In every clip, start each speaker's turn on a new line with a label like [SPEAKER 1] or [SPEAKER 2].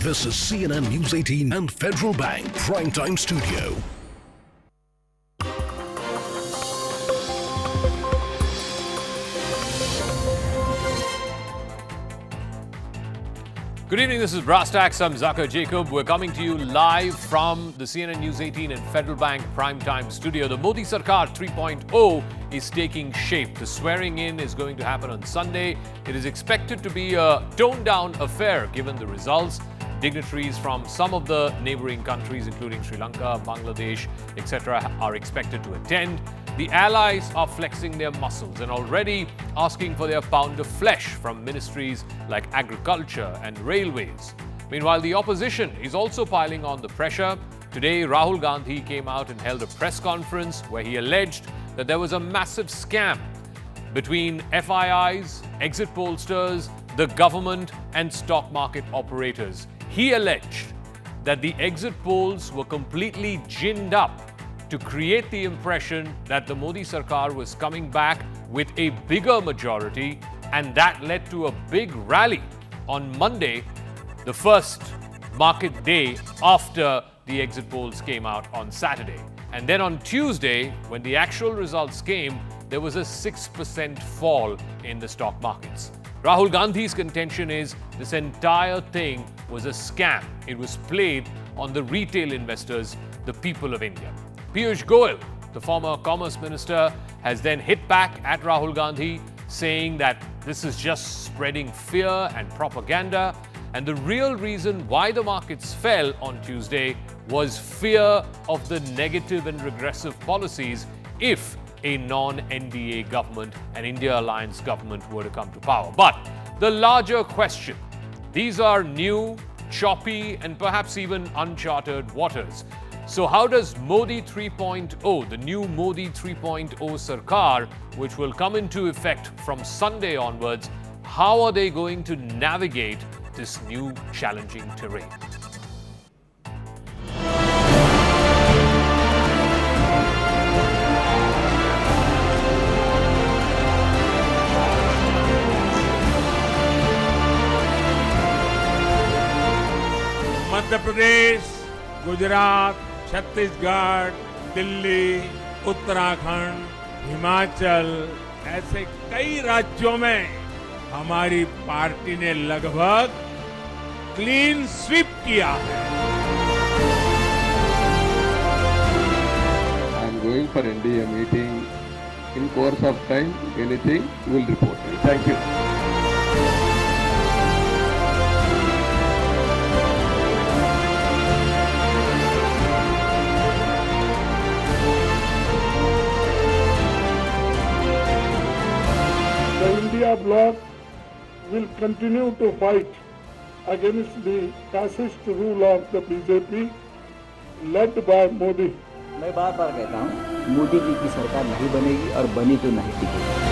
[SPEAKER 1] This is CNN News 18 and Federal Bank Primetime Studio.
[SPEAKER 2] Good evening, this is Brass Tacks. I'm Zakir Jacob. We're coming to you live from the CNN News 18 and Federal Bank Primetime Studio. The Modi Sarkar 3.0 is taking shape. The swearing in is going to happen on Sunday. It is expected to be a toned-down affair given the results. Dignitaries from some of the neighboring countries, including Sri Lanka, Bangladesh, etc., are expected to attend. The allies are flexing their muscles and already asking for their pound of flesh from ministries like agriculture and railways. Meanwhile, the opposition is also piling on the pressure. Today, Rahul Gandhi came out and held a press conference where he alleged that there was a massive scam between FIIs, exit pollsters, the government and stock market operators. He alleged that the exit polls were completely ginned up to create the impression that the Modi Sarkar was coming back with a bigger majority, and that led to a big rally on Monday, the first market day after the exit polls came out on Saturday. And then on Tuesday, when the actual results came, there was a 6% fall in the stock markets. Rahul Gandhi's contention is this entire thing was a scam. It was played on the retail investors, the people of India. Piyush Goyal, the former commerce minister, has then hit back at Rahul Gandhi, saying that this is just spreading fear and propaganda. And the real reason why the markets fell on Tuesday was fear of the negative and regressive policies if a non-NDA government, an India alliance government, were to come to power. But the larger question, these are new, choppy, and perhaps even uncharted waters. So how does Modi 3.0, the new Modi 3.0 Sarkar, which will come into effect from Sunday onwards, how are they going to navigate this new challenging terrain?
[SPEAKER 3] Madhya Pradesh, Gujarat, Chhattisgarh, Delhi, Uttarakhand, Himachal ऐसे कई राज्यों में हमारी party ने लगभग clean sweep किया है।
[SPEAKER 4] I am going for NDA meeting. In course of time, anything will report. Thank you.
[SPEAKER 5] The India Bloc will continue to fight against the fascist rule of the BJP led by Modi.
[SPEAKER 6] मैं बार बार कहता हूँ मोदी जी की सरकार नहीं बनेगी और बनी तो नहीं टिकेगी।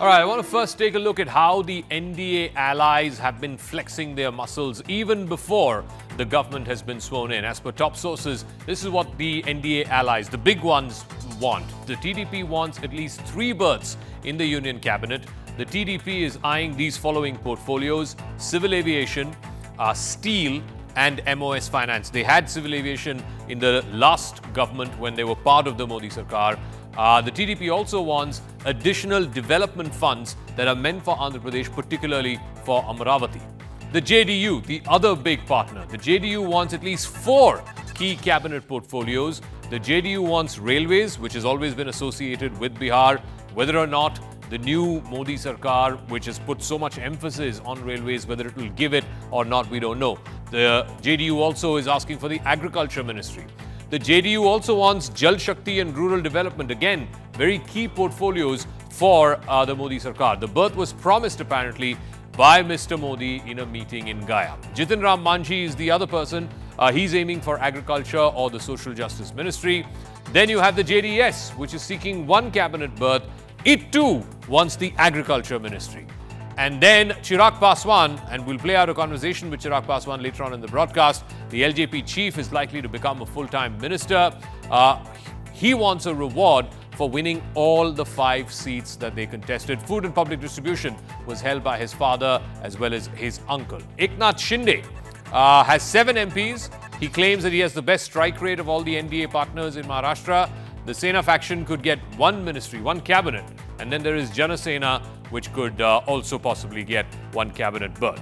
[SPEAKER 2] All right, I want to first take a look at how the NDA allies have been flexing their muscles even before the government has been sworn in. As per top sources, this is what the NDA allies, the big ones, want. The TDP wants at least 3 berths in the Union Cabinet. The TDP is eyeing these following portfolios: civil aviation, steel, and MOS finance. They had civil aviation in the last government when they were part of the Modi Sarkar. The TDP also wants additional development funds that are meant for Andhra Pradesh, particularly for Amaravati. The JDU, the other big partner, the JDU wants at least 4 key cabinet portfolios. The JDU wants railways, which has always been associated with Bihar. Whether or not the new Modi Sarkar, which has put so much emphasis on railways, whether it will give it or not, we don't know. The JDU also is asking for the agriculture ministry. The JDU also wants Jal Shakti and rural development. Again, very key portfolios for the Modi Sarkar. The berth was promised apparently by Mr. Modi in a meeting in Gaya. Jitin Ram Manjhi is the other person. He's aiming for agriculture or the social justice ministry. Then you have the JDS, which is seeking 1 cabinet berth. It too wants the agriculture ministry. And then Chirag Paswan, and we'll play out a conversation with Chirag Paswan later on in the broadcast. The LJP chief is likely to become a full-time minister. He wants a reward for winning all the 5 seats that they contested. Food and public distribution was held by his father as well as his uncle. Eknath Shinde has 7 MPs. He claims that he has the best strike rate of all the NDA partners in Maharashtra. The Sena faction could get 1 ministry, 1 cabinet. And then there is Janasena, which could also possibly get 1 cabinet berth.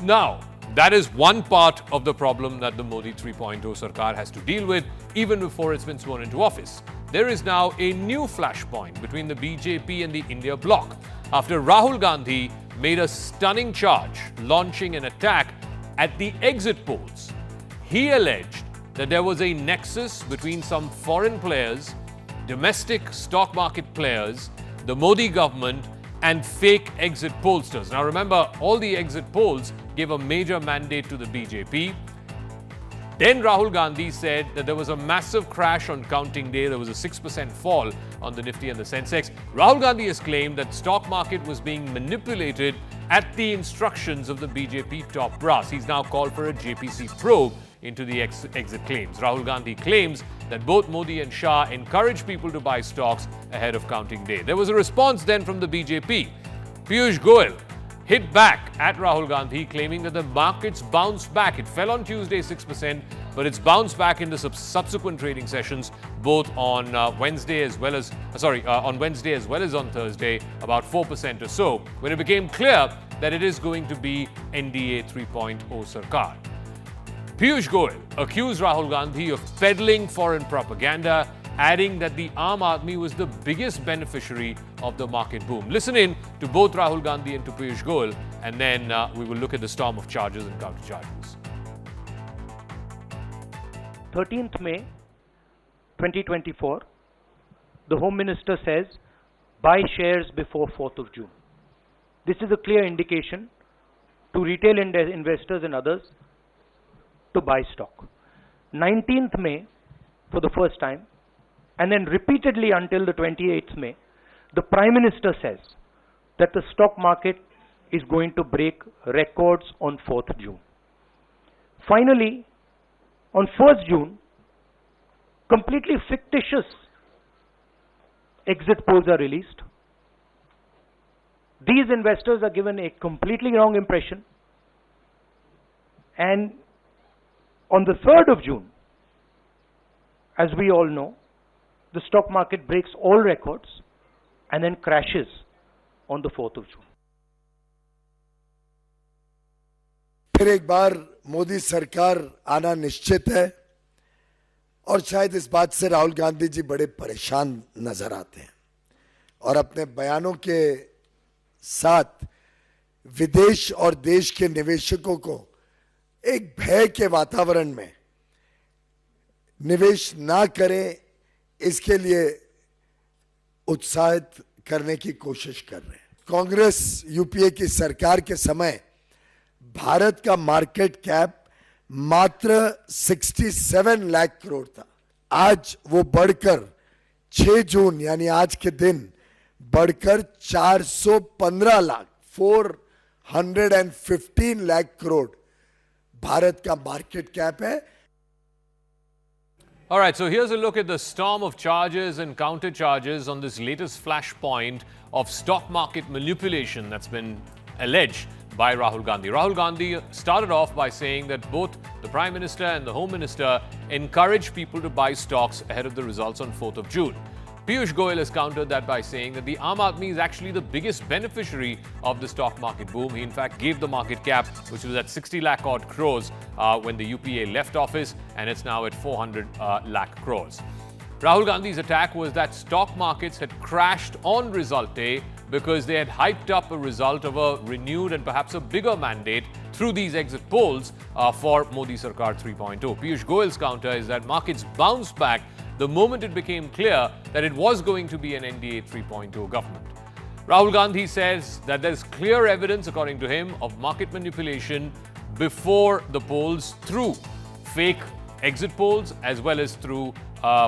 [SPEAKER 2] Now, that is one part of the problem that the Modi 3.0 Sarkar has to deal with, even before it's been sworn into office. There is now a new flashpoint between the BJP and the India Bloc after Rahul Gandhi made a stunning charge, launching an attack at the exit polls. He alleged that there was a nexus between some foreign players, domestic stock market players, the Modi government, and fake exit pollsters. Now remember, all the exit polls gave a major mandate to the BJP. Then Rahul Gandhi said that there was a massive crash on counting day. There was a 6% fall on the Nifty and the Sensex. Rahul Gandhi has claimed that stock market was being manipulated at the instructions of the BJP top brass. He's now called for a JPC probe into the exit claims. Rahul Gandhi claims that both Modi and Shah encouraged people to buy stocks ahead of counting day. There was a response then from the BJP. Piyush Goyal hit back at Rahul Gandhi, claiming that the markets bounced back. It fell on Tuesday 6%, but it's bounced back in the subsequent trading sessions, both on Wednesday as well as on Thursday, about 4% or so, when it became clear that it is going to be NDA 3.0 Sarkar. Piyush Goyal accused Rahul Gandhi of peddling foreign propaganda, adding that the Aam Aadmi was the biggest beneficiary of the market boom. Listen in to both Rahul Gandhi and to Piyush Goyal, and then we will look at the storm of charges and counter-charges.
[SPEAKER 7] 13th May 2024, the Home Minister says, buy shares before 4th of June. This is a clear indication to retail investors and others to buy stock. 19th May, for the first time, and then repeatedly until the 28th May, the Prime Minister says that the stock market is going to break records on 4th June. Finally, on 1st June, completely fictitious exit polls are released. These investors are given a completely wrong impression. And on the 3rd of June, as we all know, the stock market breaks all records and then crashes on the 4th of June.
[SPEAKER 8] फिर एक बार मोदी सरकार आना निश्चित है और शायद इस बात से राहुल गांधी जी बड़े परेशान नजर आते हैं और अपने बयानों के साथ विदेश और देश के निवेशकों को एक भय के वातावरण में निवेश ना करें, इसके लिए उत्साहित करने की कोशिश कर रहे हैं। कांग्रेस यूपीए की सरकार के समय भारत का मार्केट कैप मात्र 67 लाख करोड़ था। आज वो बढ़कर 6 जून यानी आज के दिन बढ़कर 415 लाख 415 लाख करोड़ भारत का मार्केट कैप है।
[SPEAKER 2] All right, so here's a look at the storm of charges and counter charges on this latest flashpoint of stock market manipulation that's been alleged by Rahul Gandhi. Rahul Gandhi started off by saying that both the Prime Minister and the Home Minister encouraged people to buy stocks ahead of the results on 4th of June. Piyush Goyal has countered that by saying that the Aam Aadmi is actually the biggest beneficiary of the stock market boom. He in fact gave the market cap, which was at 60 lakh odd crores when the UPA left office, and it's now at 400 lakh crores. Rahul Gandhi's attack was that stock markets had crashed on result day because they had hyped up a result of a renewed and perhaps a bigger mandate through these exit polls for Modi Sarkar 3.0. Piyush Goyal's counter is that markets bounced back the moment it became clear that it was going to be an NDA 3.0 government. Rahul Gandhi says that there's clear evidence, according to him, of market manipulation before the polls through fake exit polls as well as through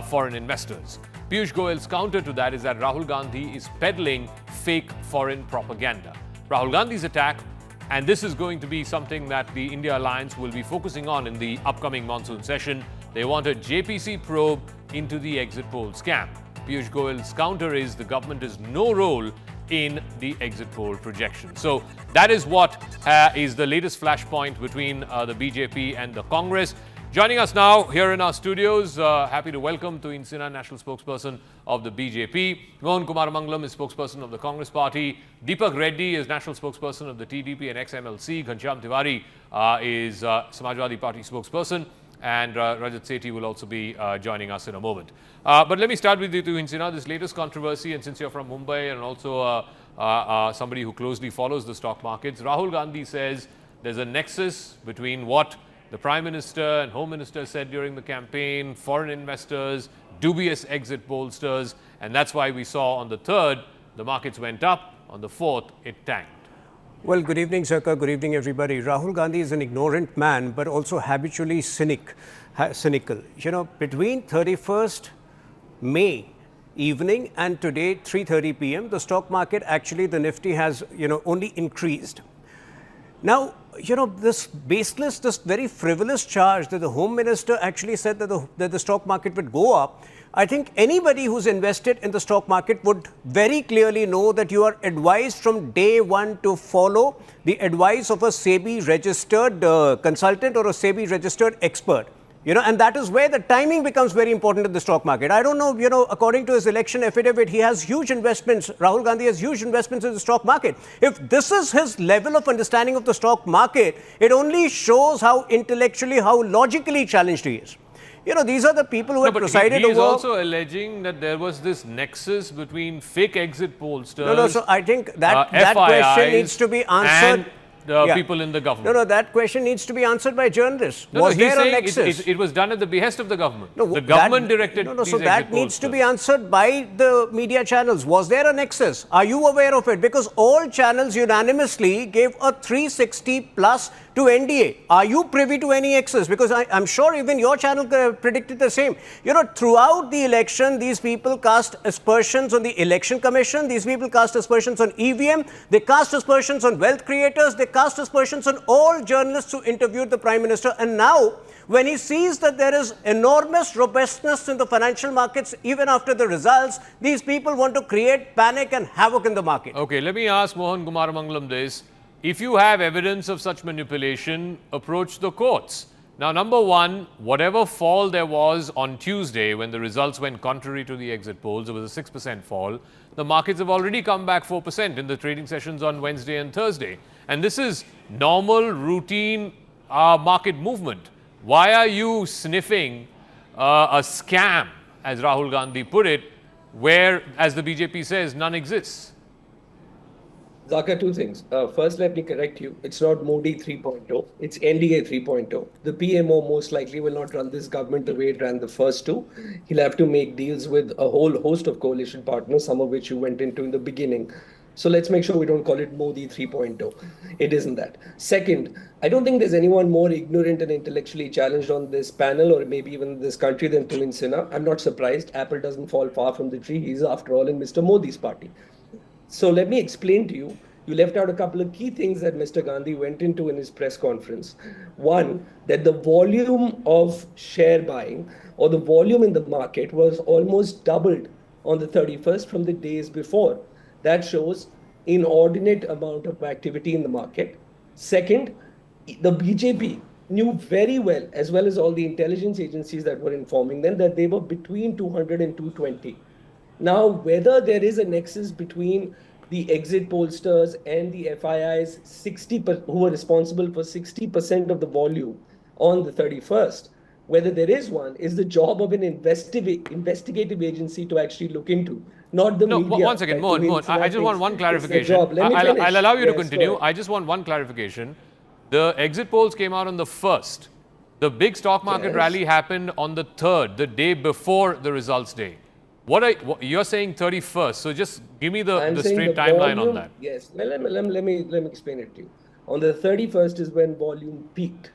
[SPEAKER 2] foreign investors. Piyush Goyal's counter to that is that Rahul Gandhi is peddling fake foreign propaganda. Rahul Gandhi's attack, and this is going to be something that the India Alliance will be focusing on in the upcoming monsoon session. They want a JPC probe into the exit poll scam. Piyush Goyal's counter is the government has no role in the exit poll projection. So that is what is the latest flashpoint between the BJP and the Congress. Joining us now here in our studios, happy to welcome to Insina, national spokesperson of the BJP. Mohan Kumar Mangalam is spokesperson of the Congress Party. Deepak Reddy is national spokesperson of the TDP and XMLC. Ghanshyam Tiwari is Samajwadi Party spokesperson. And Rajat Sethi will also be joining us in a moment. But let me start with you to Insina, this latest controversy, and since you're from Mumbai and also somebody who closely follows the stock markets, Rahul Gandhi says there's a nexus between what the Prime Minister and Home Minister said during the campaign, foreign investors, dubious exit pollsters, and that's why we saw on the 3rd, the markets went up, on the 4th, it tanked.
[SPEAKER 9] Well, good evening, Sarkar. Good evening, everybody. Rahul Gandhi is an ignorant man, but also habitually cynical. You know, between 31st May evening and today, 3:30 p.m., the stock market, actually, the Nifty has, only increased. Now, this baseless, this very frivolous charge that the Home Minister actually said that the stock market would go up, I think anybody who's invested in the stock market would very clearly know that you are advised from day one to follow the advice of a SEBI registered consultant or a SEBI registered expert. And that is where the timing becomes very important in the stock market. I don't know, according to his election affidavit, he has huge investments. Rahul Gandhi has huge investments in the stock market. If this is his level of understanding of the stock market, it only shows how intellectually, how logically challenged he is. These are the people who have presided over...
[SPEAKER 2] He is also alleging that there was this nexus between fake exit pollsters...
[SPEAKER 9] No, so I think that question needs to be answered...
[SPEAKER 2] And people in the government.
[SPEAKER 9] No, that question needs to be answered by journalists. Was there a nexus?
[SPEAKER 2] It was done at the behest of the government. The government directed these
[SPEAKER 9] so that needs to be answered by the media channels. Was there a nexus? Are you aware of it? Because all channels unanimously gave a 360 plus to NDA. Are you privy to any excess? Because I'm sure even your channel predicted the same. Throughout the election, these people cast aspersions on the Election Commission. These people cast aspersions on EVM. They cast aspersions on wealth creators. They cast aspersions on all journalists who interviewed the Prime Minister. And now, when he sees that there is enormous robustness in the financial markets, even after the results, these people want to create panic and havoc in the market.
[SPEAKER 2] Okay, let me ask Mohan Kumar Mangalam this. If you have evidence of such manipulation, approach the courts. Now, number one, whatever fall there was on Tuesday when the results went contrary to the exit polls, it was a 6% fall. The markets have already come back 4% in the trading sessions on Wednesday and Thursday. And this is normal, routine market movement. Why are you sniffing a scam, as Rahul Gandhi put it, where, as the BJP says, none exists?
[SPEAKER 10] Zaka, two things. First, let me correct you. It's not Modi 3.0. It's NDA 3.0. The PMO most likely will not run this government the way it ran the first two. He'll have to make deals with a whole host of coalition partners, some of which you went into in the beginning. So let's make sure we don't call it Modi 3.0. It isn't that. Second, I don't think there's anyone more ignorant and intellectually challenged on this panel or maybe even this country than Tulin Sinha. I'm not surprised. Apple doesn't fall far from the tree. He's, after all, in Mr. Modi's party. So let me explain to you. You left out a couple of key things that Mr. Gandhi went into in his press conference. One, that the volume of share buying or the volume in the market was almost doubled on the 31st from the days before. That shows inordinate amount of activity in the market. Second, the BJP knew very well as all the intelligence agencies that were informing them, that they were between 200 and 220. Now, whether there is a nexus between the exit pollsters and the FIIs who were responsible for 60% of the volume on the 31st, whether there is one, is the job of an investigative agency to actually look into, not the media.
[SPEAKER 2] No, one second, Mohan, I just want one clarification. I'll allow you to continue. I just want one clarification. The exit polls came out on the 1st. The big stock market rally happened on the 3rd, the day before the results day. You're saying 31st, so just give me the straight timeline on that.
[SPEAKER 10] Yes, let me explain it to you. On the 31st is when volume peaked,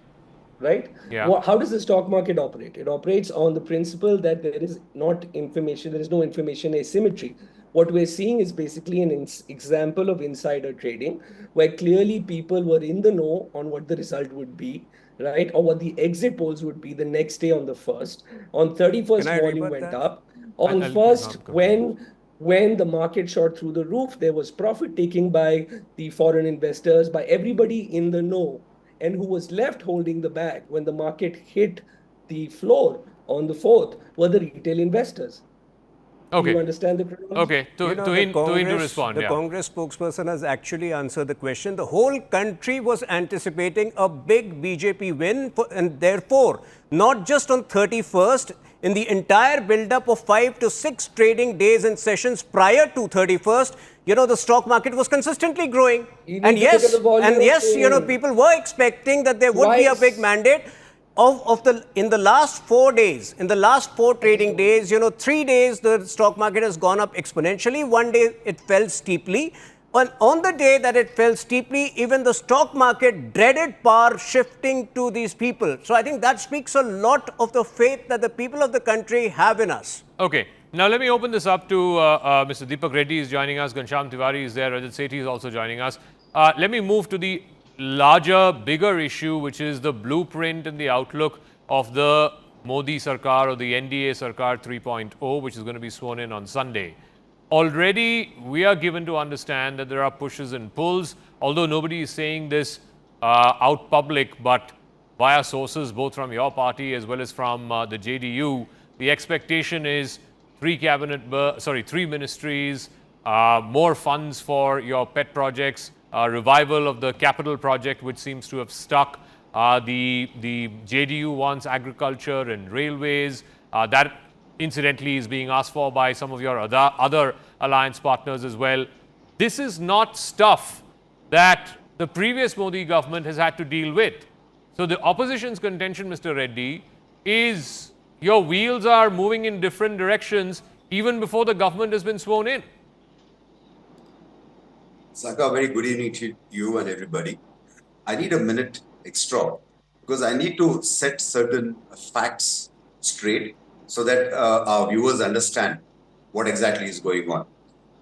[SPEAKER 10] right?
[SPEAKER 2] Yeah.
[SPEAKER 10] How does the stock market operate? It operates on the principle that there is no information asymmetry What we're seeing is basically an example of insider trading, where clearly people were in the know on what the result would be, right? Or what the exit polls would be the next day on the 1st. On 31st,
[SPEAKER 9] Can I
[SPEAKER 10] volume
[SPEAKER 9] rebut
[SPEAKER 10] went
[SPEAKER 9] that?
[SPEAKER 10] up. On
[SPEAKER 2] I'll
[SPEAKER 10] 1st,
[SPEAKER 2] come to you.
[SPEAKER 10] when the market shot through the roof, there was profit taking by the foreign investors, by everybody in the know. And who was left holding the bag when the market hit the floor on the 4th were the retail investors. Do you
[SPEAKER 2] Okay.
[SPEAKER 10] understand the chronology?
[SPEAKER 2] Okay.
[SPEAKER 9] You know,
[SPEAKER 2] To respond,
[SPEAKER 9] the
[SPEAKER 2] yeah.
[SPEAKER 9] Congress spokesperson has actually answered the question. The whole country was anticipating a big BJP win, and therefore, not just on 31st, in the entire build-up of 5 to 6 trading days and sessions prior to 31st, you know, the stock market was consistently growing. And yes, you know, people were expecting that there would be a big mandate. In the last 4 days, in the last 4 trading days, you know, 3 days the stock market has gone up exponentially. 1 day it fell steeply. And on the day that it fell steeply, even the stock market dreaded power shifting to these people. So I think that speaks a lot of the faith that the people of the country have in us.
[SPEAKER 2] Okay. Now let me open this up to Mr. Deepak Reddy is joining us. Ghanshyam Tiwari is there. Rajat Sethi is also joining us. Let me move to the larger, bigger issue, which is the blueprint and the outlook of the Modi Sarkar or the NDA Sarkar 3.0, which is going to be sworn in on Sunday. Already, we are given to understand that there are pushes and pulls, although nobody is saying this out public, but via sources both from your party as well as from the JDU, the expectation is 3 ministries, more funds for your pet projects, revival of the capital project, which seems to have stuck. The JDU wants agriculture and railways. That, incidentally, is being asked for by some of your other alliance partners as well. This is not stuff that the previous Modi government has had to deal with. So the opposition's contention, Mr. Reddy, is your wheels are moving in different directions even before the government has been sworn in.
[SPEAKER 11] Saka, very good evening to you and everybody. I need a minute extra because I need to set certain facts straight so that our viewers understand what exactly is going on.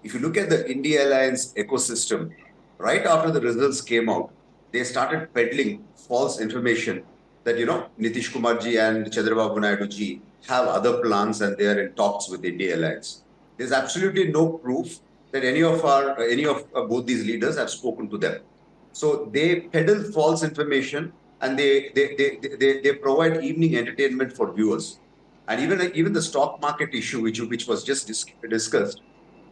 [SPEAKER 11] If you look at the India Alliance ecosystem, right after the results came out, they started peddling false information that, you know, Nitish Kumar ji and Chandrababu Naidu ji have other plans and they are in talks with India Alliance. There's absolutely no proof that any of both these leaders have spoken to them. So they peddle false information and they provide evening entertainment for viewers. And even the stock market issue, which was just discussed,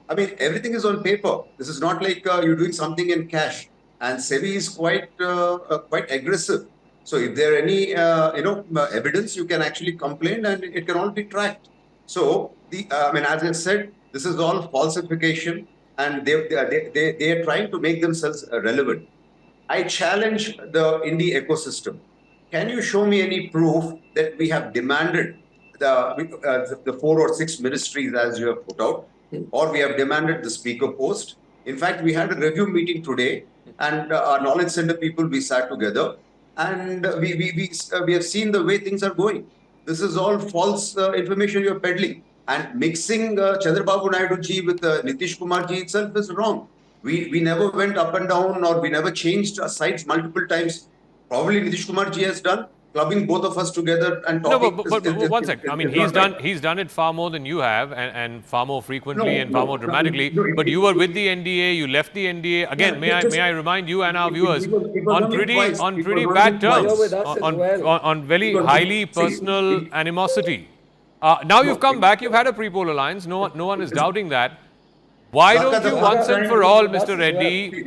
[SPEAKER 11] I mean, everything is on paper. This is not like you're doing something in cash. And SEBI is quite aggressive. So if there are any evidence, you can actually complain and it can all be tracked. So as I said, this is all falsification, and they are trying to make themselves relevant. I challenge the India ecosystem. Can you show me any proof that we have demanded the 4 or 6 ministries as you have put out, or we have demanded the speaker post? In fact, we had a review meeting today, and our knowledge center people, we sat together, and we have seen the way things are going. This is all false information you're peddling. And mixing Chandrababu Naidu ji with Nitish Kumar ji itself is wrong. We never went up and down, or we never changed sides multiple times. Probably Nitish Kumar ji has done, clubbing both of us together and talking.
[SPEAKER 2] No, but one second. I mean, he's done it far more than you have, and far more frequently and far more dramatically. But you were with the NDA, you left the NDA. Again, may I remind you and our viewers on pretty bad terms, on very highly personal animosity. Now you've come back, you've had a pre-poll alliance, no one is doubting that. Why don't you once and for all, Mr. Reddy,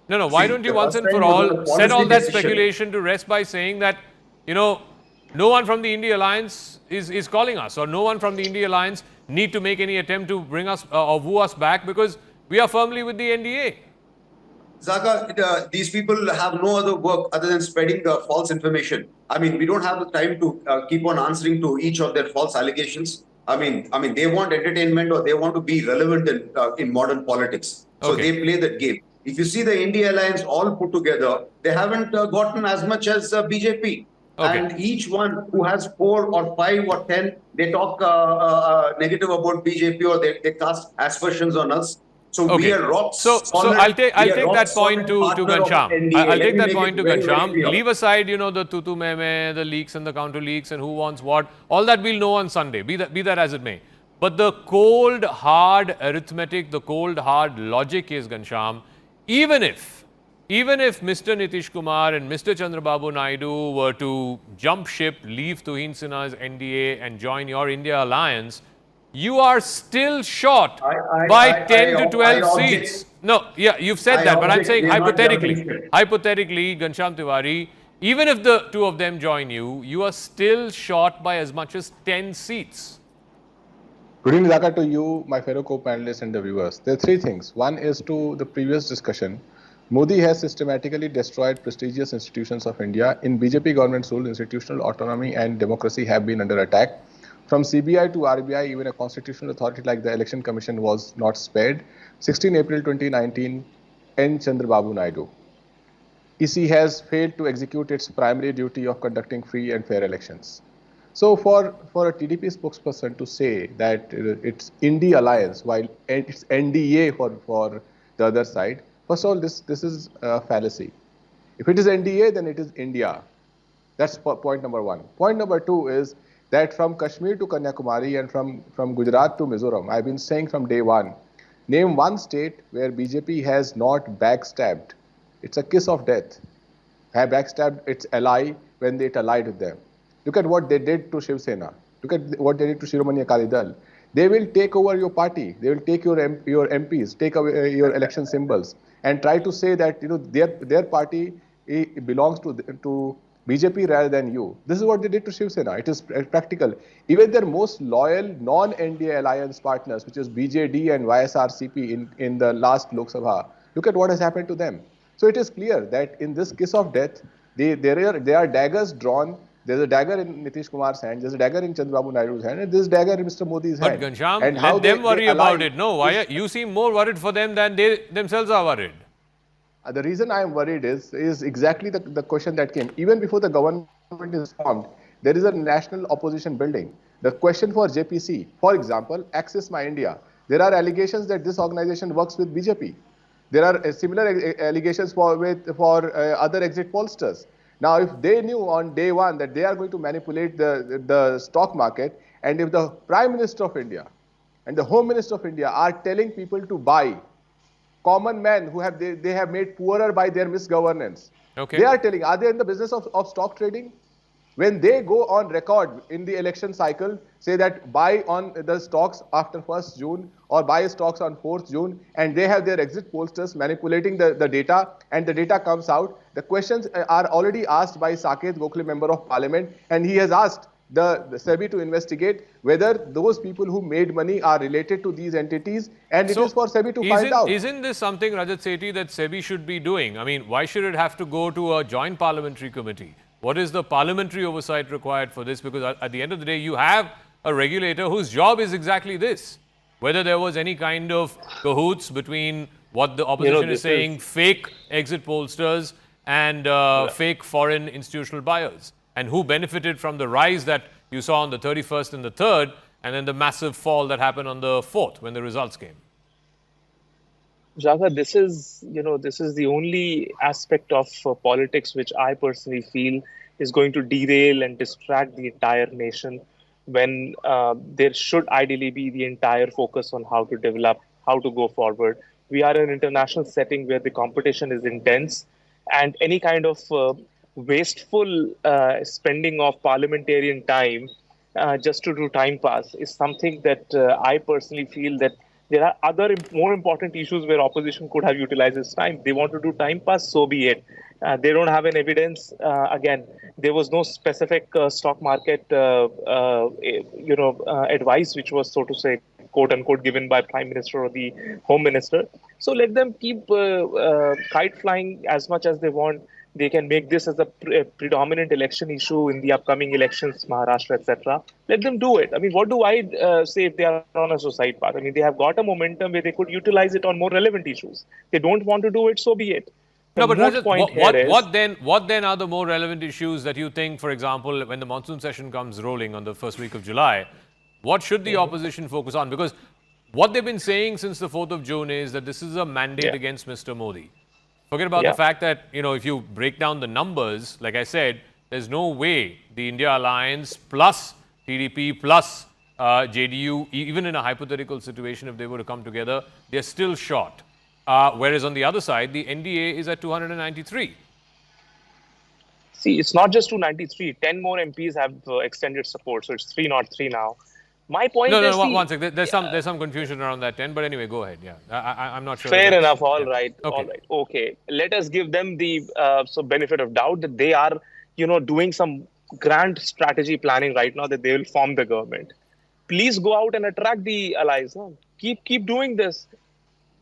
[SPEAKER 2] why don't you once and for all set all that speculation to rest by saying that, you know, no one from the India Alliance is calling us, or no one from the India Alliance need to make any attempt to bring us or woo us back, because we are firmly with the NDA.
[SPEAKER 11] Zaka, these people have no other work other than spreading false information. I mean, we don't have the time to keep on answering to each of their false allegations. I mean, they want entertainment, or they want to be relevant in modern politics. So they play that game. If you see the India Alliance all put together, they haven't gotten as much as BJP.
[SPEAKER 2] Okay.
[SPEAKER 11] And each one who has 4 or 5 or 10, they talk negative about BJP, or they cast aspersions on us. So we
[SPEAKER 2] Okay.
[SPEAKER 11] are rock
[SPEAKER 2] So
[SPEAKER 11] solid.
[SPEAKER 2] I'll take that point
[SPEAKER 11] solid
[SPEAKER 2] to
[SPEAKER 11] partner of
[SPEAKER 2] Ghanshyam.
[SPEAKER 11] NDA.
[SPEAKER 2] I'll
[SPEAKER 11] Let
[SPEAKER 2] take
[SPEAKER 11] me
[SPEAKER 2] that
[SPEAKER 11] make
[SPEAKER 2] point
[SPEAKER 11] it
[SPEAKER 2] to
[SPEAKER 11] very, very
[SPEAKER 2] Ghanshyam.
[SPEAKER 11] clear.
[SPEAKER 2] Leave aside, the tutu meme, the leaks and the counter leaks and who wants what. All that we'll know on Sunday. Be that as it may. But the cold hard arithmetic, the cold hard logic is, Ghanshyam, even if Mr. Nitish Kumar and Mr. Chandrababu Naidu were to jump ship, leave Tuhin Sinha's NDA and join your India alliance, you are still short by 10 to 12 seats. No, yeah, you've said that, but I'm saying hypothetically, Ghanshyam Tiwari, even if the two of them join you, you are still short by as much as 10 seats.
[SPEAKER 12] Good evening, Zaka, to you, my fellow co-panelists and the viewers. There are three things. One is to the previous discussion. Modi has systematically destroyed prestigious institutions of India. In BJP government's rule, institutional autonomy and democracy have been under attack. From CBI to RBI, even a constitutional authority like the Election Commission was not spared. 16 April 2019, N. Chandrababu Naidu. EC has failed to execute its primary duty of conducting free and fair elections. So for a TDP spokesperson to say that it's India alliance while it's NDA for the other side, first of all, this is a fallacy. If it is NDA, then it is India. That's point number one. Point number two is that from Kashmir to Kanyakumari and from Gujarat to Mizoram, I've been saying from day one, name one state where BJP has not backstabbed. It's a kiss of death. Have backstabbed its ally when it allied with them. Look at what they did to Shiv Sena. Look at what they did to Shiromani Akali Dal. They will take over your party. They will take your MPs, take away your election symbols, and try to say that their party belongs to BJP rather than you. This is what they did to Shiv Sena. It is practical. Even their most loyal non-NDA alliance partners, which is BJD and YSRCP in the last Lok Sabha, look at what has happened to them. So it is clear that in this kiss of death, there are daggers drawn. There's a dagger in Nitish Kumar's hand, there's a dagger in Chandrababu Naidu's hand, and there's a dagger in Mr. Modi's hand.
[SPEAKER 2] But Ghanshyam,
[SPEAKER 12] and
[SPEAKER 2] let them worry about it. No, why? You seem more worried for them than they themselves are worried.
[SPEAKER 12] The reason I am worried is exactly the question that came. Even before the government is formed, there is a national opposition building. The question for JPC, for example, Access My India, there are allegations that this organization works with BJP. There are similar allegations for other exit pollsters. Now, if they knew on day one that they are going to manipulate the stock market, and if the Prime Minister of India and the Home Minister of India are telling people to buy, common men who they have made poorer by their misgovernance, they are telling, are they in the business of stock trading? When they go on record in the election cycle, say that buy on the stocks after 1st June or buy stocks on 4th June, and they have their exit pollsters manipulating the data, and the data comes out, the questions are already asked by Saket Gokhale, Member of Parliament, and he has asked the SEBI to investigate whether those people who made money are related to these entities, and it is for SEBI to find out.
[SPEAKER 2] Isn't this something, Rajat Sethi, that SEBI should be doing? I mean, why should it have to go to a joint parliamentary committee? What is the parliamentary oversight required for this? Because at the end of the day, you have a regulator whose job is exactly this. Whether there was any kind of cahoots between what the opposition is saying, fake exit pollsters and fake foreign institutional buyers, and who benefited from the rise that you saw on the 31st and the 3rd, and then the massive fall that happened on the 4th when the results came.
[SPEAKER 13] Jaga, this is the only aspect of politics which I personally feel is going to derail and distract the entire nation, when there should ideally be the entire focus on how to develop, how to go forward. We are in an international setting where the competition is intense, and any kind of wasteful spending of parliamentarian time just to do time pass is something that I personally feel that there are other more important issues where opposition could have utilized its time. They want to do time pass, so be it. They don't have an evidence. Again, there was no specific stock market, advice which was, so to say, quote unquote, given by Prime Minister or the Home Minister. So let them keep kite flying as much as they want. They can make this as a predominant election issue in the upcoming elections, Maharashtra, etc. Let them do it. I mean, what do I say if they are on a suicide path? I mean, they have got a momentum where they could utilize it on more relevant issues. They don't want to do it, so be it.
[SPEAKER 2] No, but
[SPEAKER 13] moot
[SPEAKER 2] Rajat,
[SPEAKER 13] point here is
[SPEAKER 2] what then are the more relevant issues that you think, for example, when the monsoon session comes rolling on the first week of July, what should the opposition focus on? Because what they've been saying since the 4th of June is that this is a mandate against Mr. Modi. Forget about the fact that, if you break down the numbers, like I said, there's no way the India Alliance plus TDP plus JDU, even in a hypothetical situation, if they were to come together, they're still short. Whereas on the other side, the NDA is at 293.
[SPEAKER 13] See, it's not just 293. 10 more MPs have extended support, so it's 303 now. My point is...
[SPEAKER 2] No, one second. There's some confusion around that 10, but anyway, go ahead. Yeah, I'm not sure.
[SPEAKER 13] Fair enough. All right.
[SPEAKER 2] Okay.
[SPEAKER 13] All right. Okay. Let us give them the benefit of doubt that they are, doing some grand strategy planning right now that they will form the government. Please go out and attract the allies. No? Keep doing this.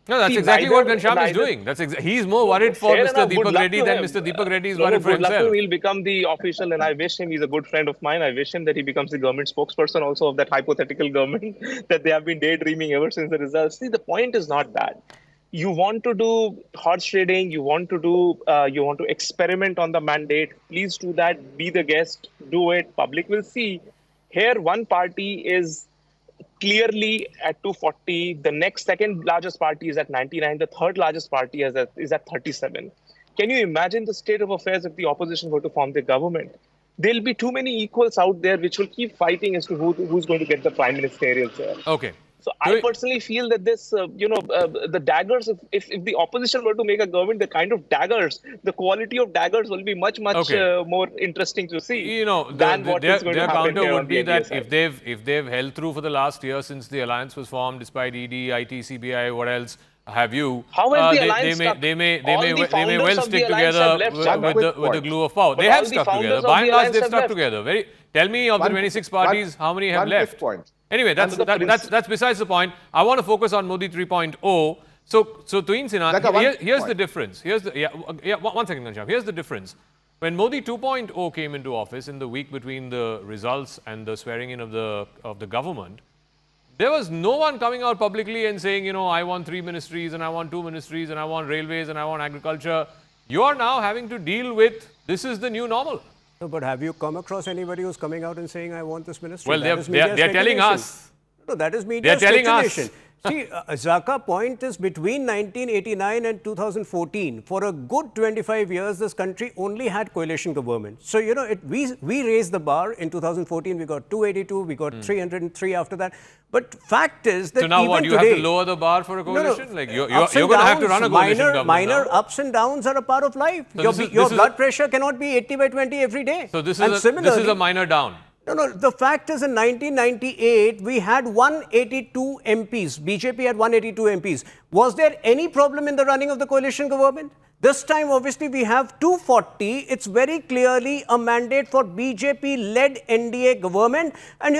[SPEAKER 2] No, that's exactly what Ghanshyam is doing. He's more worried for Mr. Deepak Reddy than Mr. Deepak Reddy is worried for himself.
[SPEAKER 13] He'll become the official, and I wish him, he's a good friend of mine. I wish him that he becomes the government spokesperson also of that hypothetical government that they have been daydreaming ever since the results. See, the point is not that. You want to do horse trading, you want to experiment on the mandate. Please do that. Be the guest. Do it. Public will see. Here, one party is clearly at 240. The next second largest party is at 99. The third largest party is at 37. Can you imagine the state of affairs if the opposition were to form the government? There'll be too many equals out there which will keep fighting as to who's going to get the prime ministerial chair.
[SPEAKER 2] Okay.
[SPEAKER 13] So I personally feel that this, the daggers, if the opposition were to make a government, the kind of daggers, the quality of daggers will be much more interesting to see.
[SPEAKER 2] Their counter would be that if they've held through for the last year since the alliance was formed, despite ED, IT, CBI, what else have you?
[SPEAKER 13] How has the alliance
[SPEAKER 2] they may well stick together with the glue of power. They have stuck together. By and large, they've stuck together. Tell me of the 26 parties, how many have left? Anyway, that's besides the point. I want to focus on Modi 3.0. So Tuin Sinha, here's the difference. One second, Ghanshyam. Here's the difference. When Modi 2.0 came into office in the week between the results and the swearing in of the government, there was no one coming out publicly and saying, I want 3 ministries and I want 2 ministries and I want railways and I want agriculture. You are now having to deal with this is the new normal.
[SPEAKER 9] No, but have you come across anybody who's coming out and saying, I want this ministry?
[SPEAKER 2] Well, they're telling us.
[SPEAKER 9] No, that is media speculation. See, Zaka point is between 1989 and 2014, for a good 25 years, this country only had coalition government. So, we raised the bar. In 2014, we got 282, we got 303 after that. But fact is that
[SPEAKER 2] so now
[SPEAKER 9] even
[SPEAKER 2] what, you
[SPEAKER 9] today,
[SPEAKER 2] have to lower the bar for a coalition?
[SPEAKER 9] No,
[SPEAKER 2] like you're going to have to run a coalition government
[SPEAKER 9] minor
[SPEAKER 2] now.
[SPEAKER 9] ups and downs are a part of life.
[SPEAKER 2] So
[SPEAKER 9] your blood pressure cannot be 80/20 every day.
[SPEAKER 2] So this is a minor down.
[SPEAKER 9] No, the fact is in 1998, we had 182 MPs. BJP had 182 MPs. Was there any problem in the running of the coalition government? This time, obviously, we have 240. It's very clearly a mandate for BJP-led NDA government. And,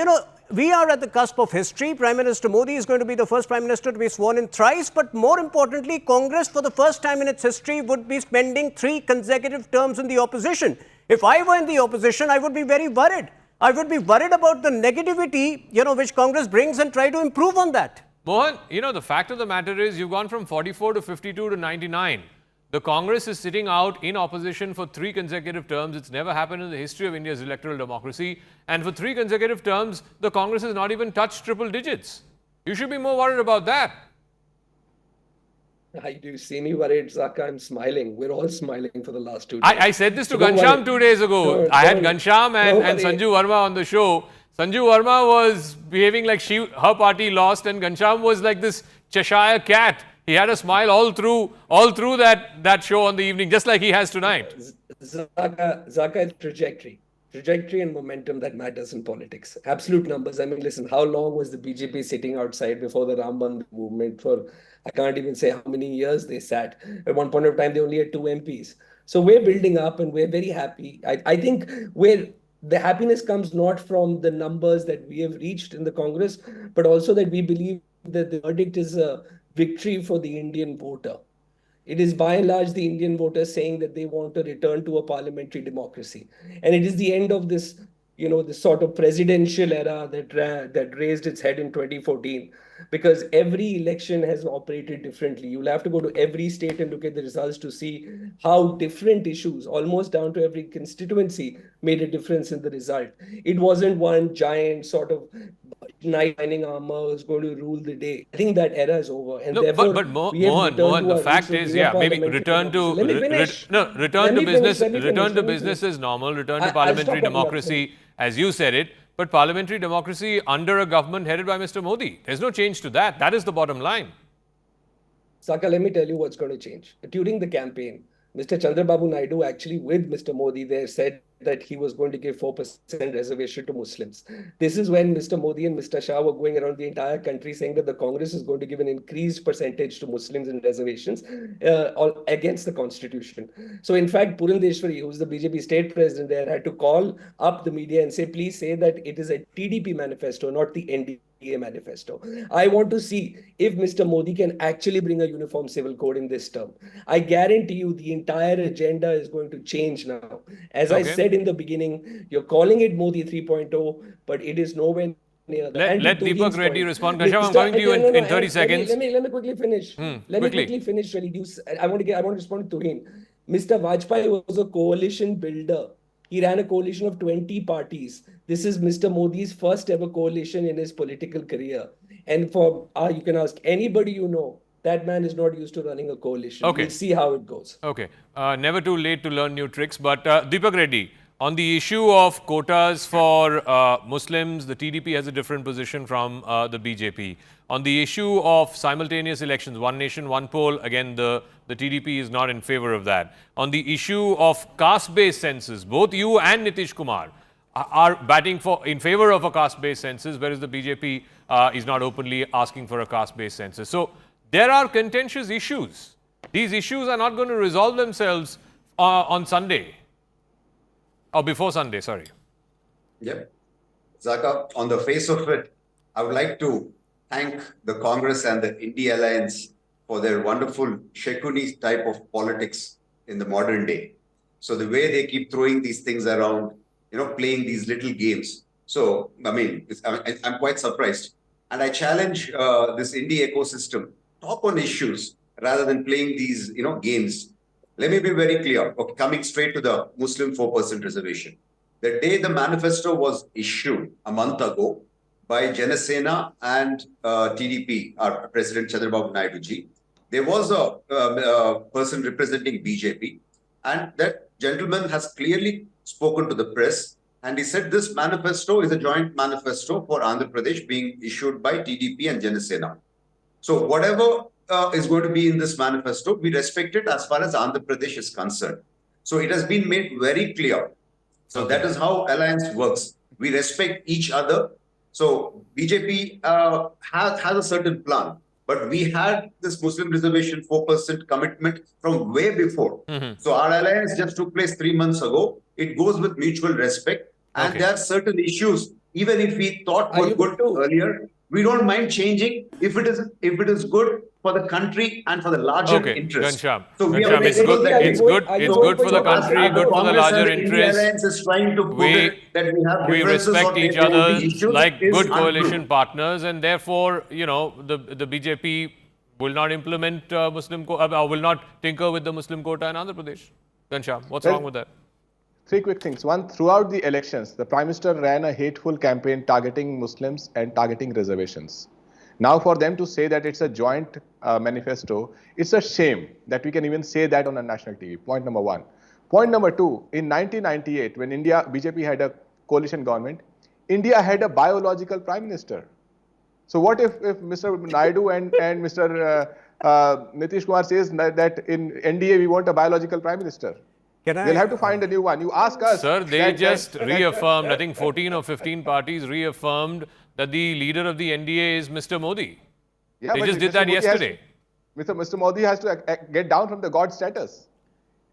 [SPEAKER 9] we are at the cusp of history. Prime Minister Modi is going to be the first Prime Minister to be sworn in thrice. But more importantly, Congress, for the first time in its history, would be spending 3 consecutive terms in the opposition. If I were in the opposition, I would be very worried. I would be worried about the negativity, which Congress brings and try to improve on that.
[SPEAKER 2] Mohan, the fact of the matter is you've gone from 44 to 52 to 99. The Congress is sitting out in opposition for 3 consecutive terms. It's never happened in the history of India's electoral democracy. And for 3 consecutive terms, the Congress has not even touched triple digits. You should be more worried about that.
[SPEAKER 10] I do see me worried, Zaka. I'm smiling. We're all smiling for the last 2 days.
[SPEAKER 2] I said this to Ghanshyam 2 days ago. I had Ghanshyam and Sanju Verma on the show. Sanju Verma was behaving like her party lost, and Ghanshyam was like this Cheshire cat. He had a smile all through that show on the evening, just like he has tonight.
[SPEAKER 10] Zaka, trajectory and momentum that matters in politics. Absolute numbers. I mean, listen, how long was the BJP sitting outside before the Ram Mandir movement? For I can't even say how many years they sat. At one point of time, they only had 2 MPs. So we're building up and we're very happy. I think the happiness comes not from the numbers that we have reached in the Congress, but also that we believe that the verdict is a victory for the Indian voter. It is by and large the Indian voters saying that they want to return to a parliamentary democracy. And it is the end of this the sort of presidential era that raised its head in 2014, because every election has operated differently. You'll have to go to every state and look at the results to see how different issues, almost down to every constituency, made a difference in the result. It wasn't one giant sort of knight in shining armor who's going to rule the day. I think that era is over, and
[SPEAKER 2] No,
[SPEAKER 10] therefore
[SPEAKER 2] but
[SPEAKER 10] we have
[SPEAKER 2] Mohan,
[SPEAKER 10] returned
[SPEAKER 2] Mohan,
[SPEAKER 10] to
[SPEAKER 2] the
[SPEAKER 10] our
[SPEAKER 2] fact
[SPEAKER 10] roots of
[SPEAKER 2] is,
[SPEAKER 10] being a
[SPEAKER 2] yeah, maybe
[SPEAKER 10] parliamentary
[SPEAKER 2] return
[SPEAKER 10] democracy.
[SPEAKER 2] to
[SPEAKER 10] Let me finish.
[SPEAKER 2] return to business,
[SPEAKER 10] Let me
[SPEAKER 2] return to
[SPEAKER 10] finish.
[SPEAKER 2] business is normal. Return to
[SPEAKER 10] I'll
[SPEAKER 2] parliamentary
[SPEAKER 10] stop talking about
[SPEAKER 2] democracy, as you said it. But parliamentary democracy under a government headed by Mr. Modi, there's no change to that. That is the bottom line.
[SPEAKER 10] Saka, let me tell you what's going to change. During the campaign, Mr. Chandrababu Naidu, actually with Mr. Modi there, said that he was going to give 4% reservation to Muslims. This is when Mr. Modi and Mr. Shah were going around the entire country saying that the Congress is going to give an increased percentage to Muslims in reservations against the constitution. So in fact, Purandeshwari, who's the BJP state president there, had to call up the media and say, please say that it is a TDP manifesto, not the NDA manifesto. I want to see if Mr. Modi can actually bring a uniform civil code in this term. I guarantee you the entire agenda is going to change now. As I said in the beginning, you're calling it Modi 3.0, but it is nowhere near that.
[SPEAKER 2] Let Deepak Reddy respond. Ghanshyam, I'm coming to you in 30 seconds.
[SPEAKER 10] Let me quickly finish. Let me quickly finish, really. I want to respond to him. Mr. Vajpayee was a coalition builder. He ran a coalition of 20 parties. This is Mr. Modi's first ever coalition in his political career. And you can ask anybody you know, that man is not used to running a coalition.
[SPEAKER 2] Okay.
[SPEAKER 10] We'll see how it goes.
[SPEAKER 2] Okay. Never too late to learn new tricks. But Deepak Reddy, on the issue of quotas for Muslims, the TDP has a different position from the BJP. On the issue of simultaneous elections, one nation, one poll, again, the TDP is not in favor of that. On the issue of caste-based census, both you and Nitish Kumar are batting in favor of a caste-based census, whereas the BJP is not openly asking for a caste-based census. So there are contentious issues. These issues are not going to resolve themselves on Sunday. Or before Sunday, sorry.
[SPEAKER 11] Yep. Zaka, on the face of it, I would like to thank the Congress and the India Alliance for their wonderful Shekuni type of politics in the modern day. So the way they keep throwing these things around, playing these little games. So, I'm quite surprised. And I challenge this India ecosystem, talk on issues rather than playing these, games. Let me be very clear, coming straight to the Muslim 4% reservation. The day the manifesto was issued a month ago by Janasena and TDP, our President Chandrababu Naidu ji, there was a person representing BJP, and that gentleman has clearly spoken to the press, and he said this manifesto is a joint manifesto for Andhra Pradesh being issued by TDP and Janasena. So whatever is going to be in this manifesto, we respect it as far as Andhra Pradesh is concerned. So it has been made very clear. So that is how alliance works. We respect each other. So BJP has a certain plan, but we had this Muslim reservation 4% commitment from way before. So our alliance just took place 3 months ago. It goes with mutual respect, and there are certain issues, even if we thought were good earlier, we don't mind changing if it is good for the country and for the larger interest.
[SPEAKER 2] Ghanshyam,
[SPEAKER 11] So
[SPEAKER 2] it's good for the country, good for the larger interest.
[SPEAKER 11] Alliance is trying to put it that we have
[SPEAKER 2] We
[SPEAKER 11] differences
[SPEAKER 2] respect
[SPEAKER 11] on
[SPEAKER 2] each
[SPEAKER 11] there will
[SPEAKER 2] other
[SPEAKER 11] be issues
[SPEAKER 2] like
[SPEAKER 11] is
[SPEAKER 2] good
[SPEAKER 11] untrue.
[SPEAKER 2] coalition partners, and therefore, the BJP will not implement will not tinker with the Muslim quota in Andhra Pradesh. Ghanshyam, what's wrong with that?
[SPEAKER 12] Three quick things. One, throughout the elections, the Prime Minister ran a hateful campaign targeting Muslims and targeting reservations. Now for them to say that it's a joint manifesto, it's a shame that we can even say that on a national TV. Point number one. Point number two, in 1998, when BJP had a coalition government, India had a biological Prime Minister. So what if Mr. Naidu and Mr. Nitish Kumar says that in NDA we want a biological Prime Minister? We'll have to find a new one. You ask us.
[SPEAKER 2] Sir, they just reaffirmed, I think 14 or 15 parties reaffirmed that the leader of the NDA is Mr. Modi.
[SPEAKER 12] Yeah,
[SPEAKER 2] they just did that yesterday.
[SPEAKER 12] Mr. Modi has to get down from the God status.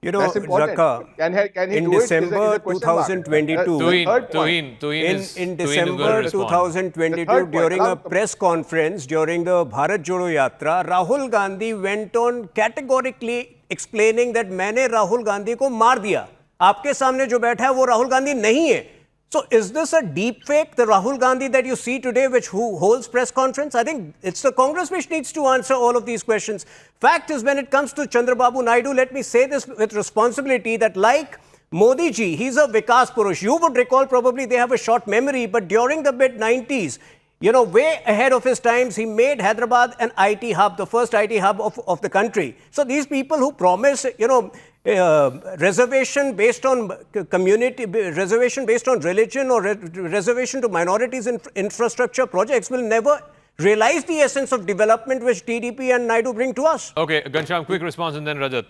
[SPEAKER 9] That's important. Zaka,
[SPEAKER 12] can he
[SPEAKER 9] in
[SPEAKER 12] do
[SPEAKER 9] December
[SPEAKER 12] it?
[SPEAKER 9] 2022, in December 2022, during a press conference during the Bharat Jodo Yatra, Rahul Gandhi went on categorically explaining that मैंने राहुल गांधी को मार दिया. आपके सामने जो बैठा है वो राहुल गांधी नहीं है. So is this a deep fake, the Rahul Gandhi that you see today, who holds press conference? I think it's the Congress which needs to answer all of these questions. Fact is, when it comes to Chandrababu Naidu, let me say this with responsibility, that like Modi ji, he's a Vikas Purush. You would recall, probably they have a short memory, but during the mid-90s, you know, way ahead of his times, he made Hyderabad an IT hub, the first IT hub of the country. So these people who promise, you know, reservation based on community, reservation based on religion, or reservation to minorities in infrastructure projects will never realize the essence of development which TDP and Naidu bring to us.
[SPEAKER 2] Okay, Ghanshyam, quick response and then Rajat.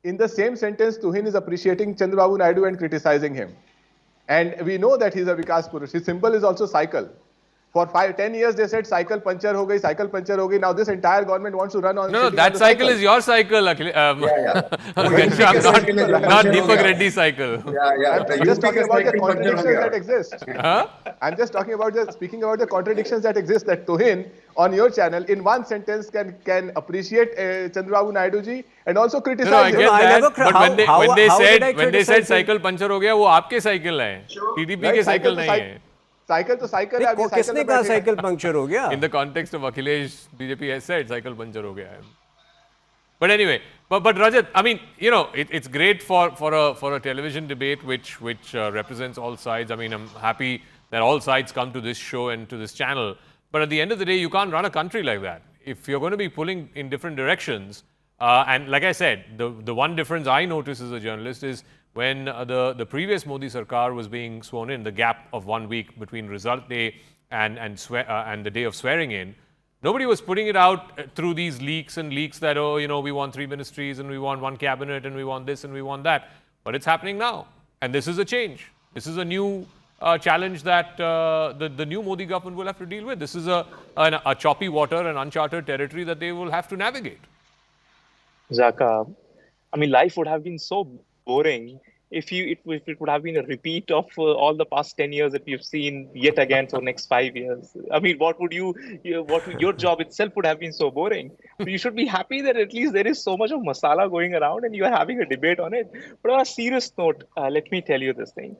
[SPEAKER 12] In the same sentence, Tuhin is appreciating Chandrababu Naidu and criticizing him. And we know that he's a Vikas Purush. His symbol is also cycle. For 10 years, they said cycle puncture ho gayi, cycle puncture ho gayi. Now this entire government wants to run on.
[SPEAKER 2] No, that cycle is your cycle, Ghanshyam, not Deepak Reddy's cycle.
[SPEAKER 12] I'm just talking about the contradictions that exist. I'm just talking about speaking about the contradictions that exist. That Tuhin on your channel, in one sentence, can appreciate Chandrababu Naidu ji and also criticize.
[SPEAKER 2] No, I get that. But when they said cycle puncture ho gaya, वो आपके cycle है, TDP के cycle नहीं है.
[SPEAKER 12] Cycle to cycle है.
[SPEAKER 9] किसने कहा cycle puncture हो गया?
[SPEAKER 2] In the context of Akhilesh, BJP has said cycle puncture ho gaya hai. But anyway, but Rajat, I mean, you know, it's great for a television debate which represents all sides. I mean, I'm happy that all sides come to this show and to this channel. But at the end of the day, you can't run a country like that. If you're going to be pulling in different directions, and like I said, the one difference I notice as a journalist is when the previous Modi Sarkar was being sworn in, the gap of 1 week between result day and the day of swearing in, nobody was putting it out through these leaks that, oh, you know, we want 3 ministries and we want 1 cabinet and we want this and we want that. But it's happening now. And this is a change. This is a new challenge that the new Modi government will have to deal with. This is a choppy water and uncharted territory that they will have to navigate.
[SPEAKER 13] Zaka, I mean, life would have been so boring if it would have been a repeat of all the past 10 years that we've seen yet again for next 5 years. I mean, your job itself would have been so boring. But you should be happy that at least there is so much of masala going around and you are having a debate on it. But on a serious note, let me tell you this thing.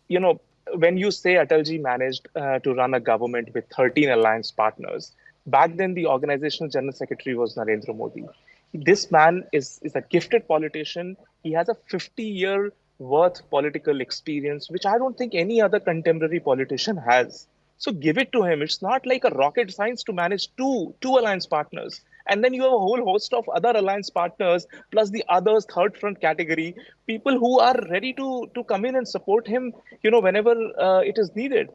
[SPEAKER 13] You know, when you say Atalji managed to run a government with 13 alliance partners, back then the organizational general secretary was Narendra Modi. This man is a gifted politician. He has a 50-year worth political experience, which I don't think any other contemporary politician has. So give it to him. It's not like a rocket science to manage two alliance partners. And then you have a whole host of other alliance partners, plus the others, third front category, people who are ready to come in and support him, you know, whenever it is needed.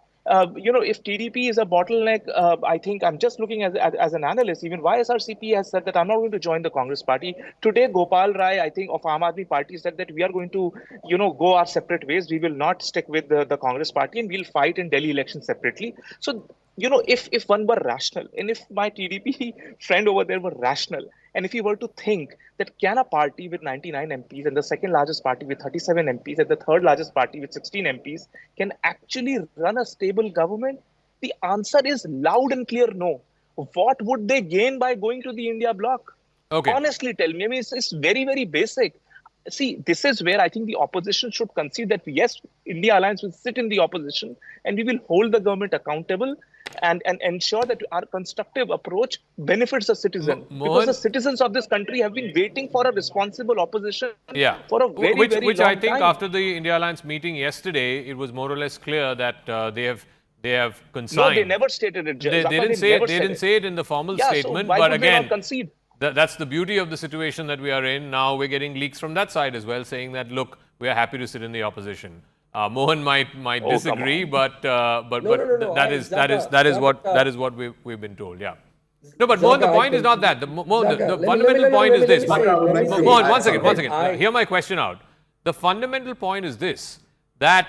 [SPEAKER 13] You know, if TDP is a bottleneck, I think I'm just looking as an analyst, even YSRCP has said that I'm not going to join the Congress party. Today, Gopal Rai, I think, of Aam Aadmi Party said that we are going to, you know, go our separate ways. We will not stick with the Congress party and we'll fight in Delhi elections separately. So, you know, if one were rational, and if my TDP friend over there were rational, and if he were to think that can a party with 99 MPs and the second largest party with 37 MPs and the third largest party with 16 MPs can actually run a stable government, the answer is loud and clear no. What would they gain by going to the India bloc?
[SPEAKER 2] Okay.
[SPEAKER 13] Honestly, tell me. I mean, it's very, very basic. See, this is where I think the opposition should concede that, yes, India Alliance will sit in the opposition and we will hold the government accountable and ensure that our constructive approach benefits the citizen. Because the citizens of this country have been waiting for a responsible opposition for a very, very long time.
[SPEAKER 2] Which I think after the India Alliance meeting yesterday, it was more or less clear that they have consigned.
[SPEAKER 13] No, they never stated it.
[SPEAKER 2] They didn't say it in the formal statement,
[SPEAKER 13] so
[SPEAKER 2] but again,
[SPEAKER 13] concede?
[SPEAKER 2] That's the beauty of the situation that we are in. Now we're getting leaks from that side as well, saying that, look, we are happy to sit in the opposition. Mohan might disagree, but that is what we've been told. Yeah. No, but Mohan, the point is not that. The fundamental point is this. Mohan, one second. Hear my question out. The fundamental point is this: that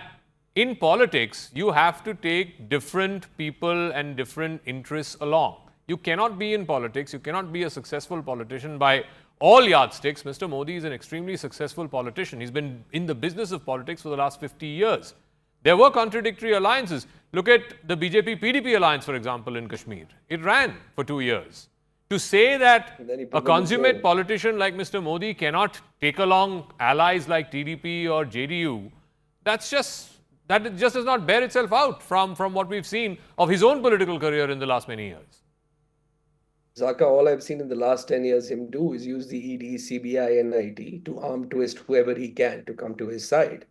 [SPEAKER 2] in politics, you have to take different people and different interests along. You cannot be in politics, you cannot be a successful politician by all yardsticks. Mr. Modi is an extremely successful politician. He's been in the business of politics for the last 50 years. There were contradictory alliances. Look at the BJP-PDP alliance, for example, in Kashmir. It ran for 2 years. To say that a consummate politician like Mr. Modi cannot take along allies like TDP or JDU, that's that just does not bear itself out from what we've seen of his own political career in the last many years.
[SPEAKER 10] Zaka, all I've seen in the last 10 years him do is use the ED, CBI, and NIT to arm twist whoever he can to come to his side.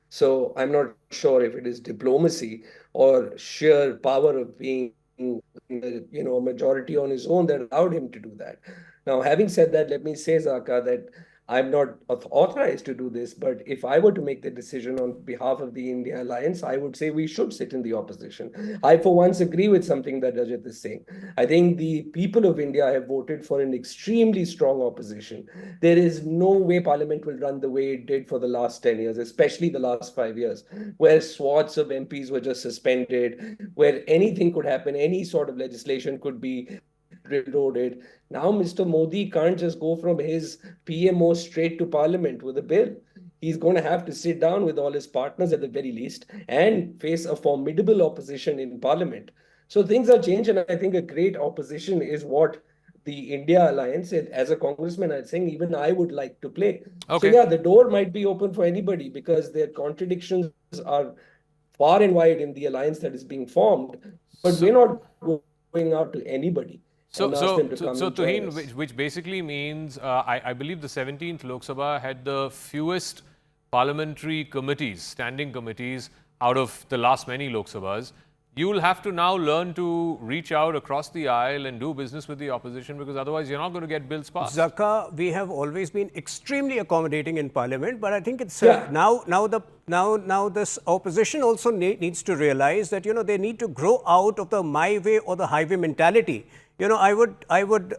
[SPEAKER 10] So I'm not sure if it is diplomacy or sheer power of being, a majority on his own that allowed him to do that. Now, having said that, let me say, Zaka, that I'm not authorized to do this, but if I were to make the decision on behalf of the India Alliance, I would say we should sit in the opposition. I, for once, agree with something that Rajat is saying. I think the people of India have voted for an extremely strong opposition. There is no way Parliament will run the way it did for the last 10 years, especially the last 5 years, where swaths of MPs were just suspended, where anything could happen, any sort of legislation could be railroaded. Now, Mr. Modi can't just go from his PMO straight to Parliament with a bill. He's going to have to sit down with all his partners at the very least and face a formidable opposition in Parliament. So things are changing, and I think a great opposition is what the India Alliance, as a congressman, I'm saying even I would like to play.
[SPEAKER 2] Okay.
[SPEAKER 10] So yeah, the door might be open for anybody because their contradictions are far and wide in the alliance that is being formed, but we're not going out to anybody.
[SPEAKER 2] So Tuhin, which basically means, I believe the 17th Lok Sabha had the fewest parliamentary committees, standing committees, out of the last many Lok Sabhas. You will have to now learn to reach out across the aisle and do business with the opposition, because otherwise you're not going to get bills passed.
[SPEAKER 9] Zaka, we have always been extremely accommodating in Parliament, but I think it's now this opposition also needs to realize that they need to grow out of the my way or the highway mentality. I would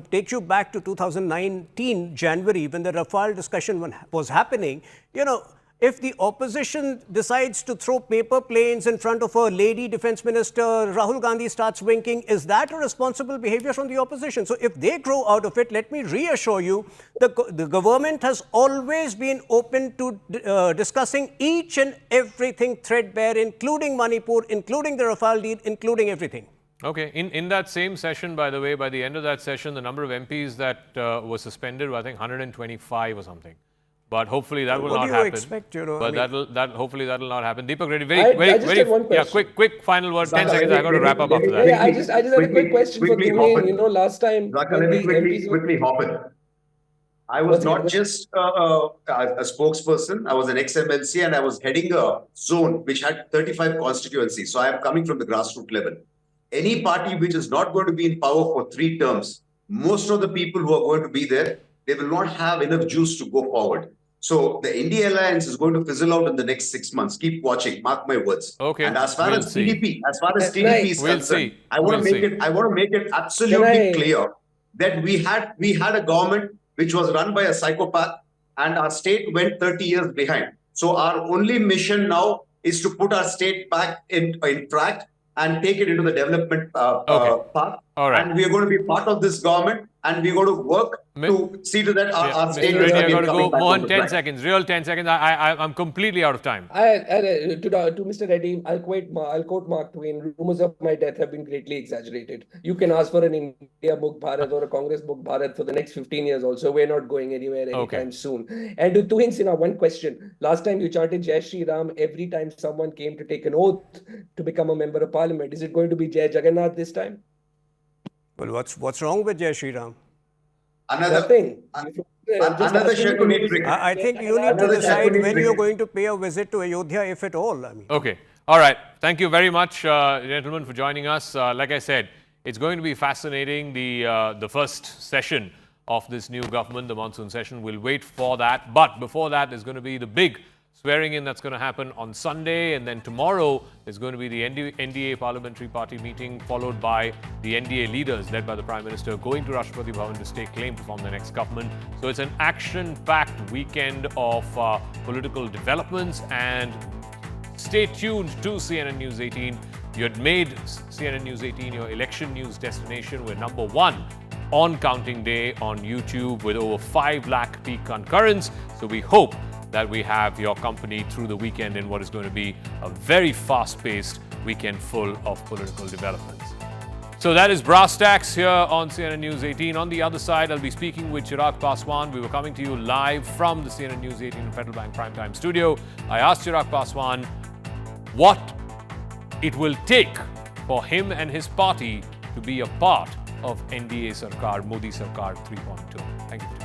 [SPEAKER 9] take you back to 2019 January when the Rafale discussion was happening. If the opposition decides to throw paper planes in front of a lady defense minister, Rahul Gandhi starts winking, is that a responsible behavior from the opposition? So if they grow out of it, let me reassure you, the government has always been open to discussing each and everything threadbare, including Manipur, including the Rafale deal, including everything.
[SPEAKER 2] Okay. In that same session, by the way, by the end of that session, the number of MPs that were suspended were, I think, 125 or something. But hopefully that will not happen.
[SPEAKER 9] What do you expect?
[SPEAKER 2] But hopefully that will not happen. Deepak Reddy, very quick final word. 10 seconds. I got to wrap up after that.
[SPEAKER 10] I just had a quick question for Tuhin. Last time,
[SPEAKER 11] Zaka, let me quickly hop in. I was not just a spokesperson. I was an ex-MLC and I was heading a zone which had 35 constituencies. So I am coming from the grassroots level. Any party which is not going to be in power for 3 terms, most of the people who are going to be there, they will not have enough juice to go forward. So the India Alliance is going to fizzle out in the next 6 months. Keep watching. Mark my words.
[SPEAKER 2] Okay.
[SPEAKER 11] And as far as TDP is concerned, I want to make it absolutely clear that we had a government which was run by a psychopath, and our state went 30 years behind. So our only mission now is to put our state back in track and take it into the development path.
[SPEAKER 2] All right.
[SPEAKER 11] And we are going to be part of this government, and we're going to work to see to that our state is
[SPEAKER 2] going to go more than 10 seconds. Real 10 seconds. I'm completely out of time.
[SPEAKER 10] To Mr. Reddy, I'll quote Mark Twain. Rumors of my death have been greatly exaggerated. You can ask for an India Mukh Bharat or a Congress Mukh Bharat for the next 15 years also. We're not going anywhere anytime soon. And to Tuhin Sinha, one question. Last time you chanted Jai Shri Ram every time someone came to take an oath to become a member of Parliament. Is it going to be Jai Jagannath this time?
[SPEAKER 9] Well, what's wrong with Jai Shri Ram?
[SPEAKER 10] Nothing.
[SPEAKER 11] Another trick.
[SPEAKER 9] I think you need to decide when you're going to pay a visit to Ayodhya, if at all.
[SPEAKER 2] Okay. All right. Thank you very much, gentlemen, for joining us. Like I said, it's going to be fascinating. The first session of this new government, the monsoon session, we'll wait for that. But before that, there's going to be the big swearing in that's going to happen on Sunday, and then tomorrow is going to be the NDA Parliamentary Party meeting, followed by the NDA leaders led by the Prime Minister going to Rashtrapati Bhavan to stake claim to form the next government. So it's an action-packed weekend of political developments, and stay tuned to CNN News 18. You had made CNN News 18 your election news destination. We're #1 on counting day on YouTube with over 5 lakh peak concurrents. So we hope that we have your company through the weekend in what is going to be a very fast-paced weekend full of political developments. So that is Brass Tacks here on CNN News 18. On the other side, I'll be speaking with Chirag Paswan. We were coming to you live from the CNN News 18 Federal Bank Primetime studio. I asked Chirag Paswan what it will take for him and his party to be a part of NDA Sarkar, Modi Sarkar 3.2. Thank you.